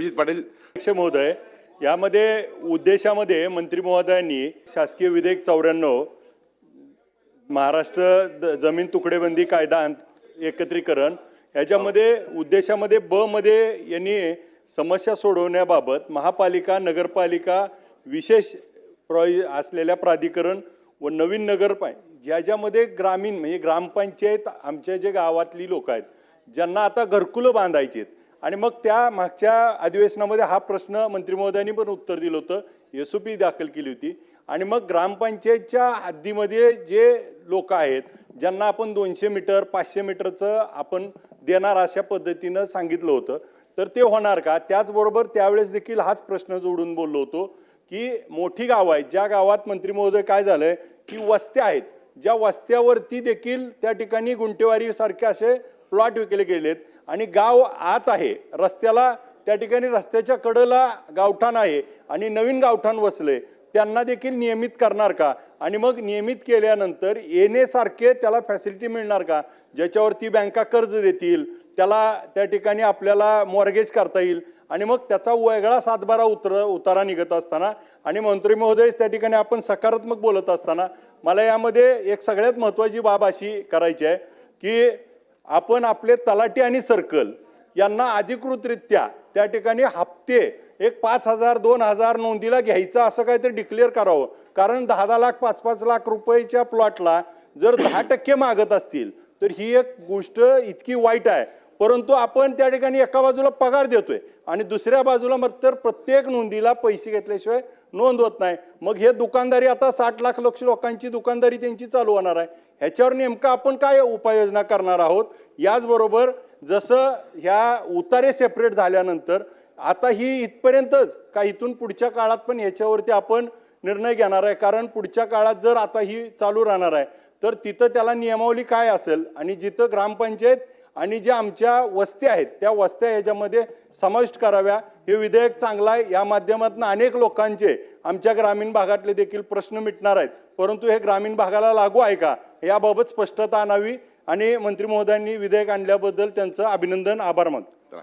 अभिजित पाटील. अध्यक्ष महोदय, यामध्ये उद्देशामध्ये मंत्री महोदयांनी शासकीय विधेयक 94 महाराष्ट्र जमीन तुकडेबंदी कायदा एकत्रीकरण याच्यामध्ये उद्देशामध्ये ब मध्ये यांनी समस्या सोडवण्याबाबत महापालिका नगरपालिका विशेष असलेल्या प्राधिकरण व नवीन ज्याच्यामध्ये ग्रामीण म्हणजे ग्रामपंचायत आमच्या जे गावातली लोक आहेत ज्यांना आता घरकुलं बांधायची आहेत आणि मग त्या मागच्या अधिवेशनामध्ये हा प्रश्न मंत्री महोदयांनी पण उत्तर दिलं होतं, SOP दाखल केली होती आणि मग ग्रामपंचायतच्या हद्दीमध्ये जे लोक आहेत ज्यांना आपण 200 मीटर 500 मीटरचं आपण देणार अशा पद्धतीनं सांगितलं होतं, तर ते होणार का? त्याचबरोबर त्यावेळेस देखील हाच प्रश्न जोडून बोललो होतो की मोठी गावं आहेत ज्या गावात मंत्री महोदय काय झालंय की वस्त्या आहेत ज्या वस्त्यावरती देखील त्या ठिकाणी गुंटेवारी सारखे असे प्लॉट विकले गेलेत आणि गाव आत आहे रस्त्याला, त्या ठिकाणी रस्त्याच्या कडेला गावठाण आहे आणि नवीन गावठाण वसले, त्यांना देखील नियमित करणार का? आणि मग नियमित केल्यानंतर येण्यासारखे त्याला फॅसिलिटी मिळणार का ज्याच्यावरती बँका कर्ज देतील, त्याला त्या ठिकाणी आपल्याला मॉर्गेज करता येईल आणि मग त्याचा वेगळा 7-12 उतारा निघत असताना आणि मंत्री महोदय त्या ठिकाणी आपण सकारात्मक बोलत असताना मला यामध्ये एक सगळ्यात महत्त्वाची बाब अशी करायची आहे की आपण आपले तलाठी आणि सर्कल यांना अधिकृतरित्या त्या ठिकाणी हप्ते एक 5,000 2,000 नोंदीला घ्यायचं असं काहीतरी डिक्लेअर करावं, कारण 10-10 लाख 5-5 लाख रुपयाच्या प्लॉटला जर 10% मागत असतील तर ही एक गोष्ट इतकी वाईट आहे. परंतु आपण त्या ठिकाणी एका बाजूला पगार देतोय आणि दुसऱ्या बाजूला तर प्रत्येक नोंदीला पैसे घेतल्याशिवाय नोंद होत नाही. मग हे दुकानदारी आता 60 लाख लोकांची दुकानदारी त्यांची चालू होणार आहे, ह्याच्यावर नेमकं आपण काय उपाययोजना करणार आहोत? याचबरोबर जसं ह्या उतारे सेपरेट झाल्यानंतर आता ही इथपर्यंतच का इथून पुढच्या काळात पण ह्याच्यावरती आपण निर्णय घेणार आहे, कारण पुढच्या काळात जर आता ही चालू राहणार आहे तर तिथं त्याला नियमावली काय असेल आणि जिथं ग्रामपंचायत आणि ज्या आमच्या वस्त्या आहेत त्या वस्त्या याच्यामध्ये समाविष्ट कराव्या. हे विधेयक चांगलं आहे, या माध्यमातून अनेक लोकांचे आमच्या ग्रामीण भागातले देखील प्रश्न मिटणार आहेत, परंतु हे ग्रामीण भागाला लागू आहे का याबाबत स्पष्टता आणावी आणि मंत्री महोदयांनी विधेयक आणल्याबद्दल त्यांचं अभिनंदन, आभार मानतो.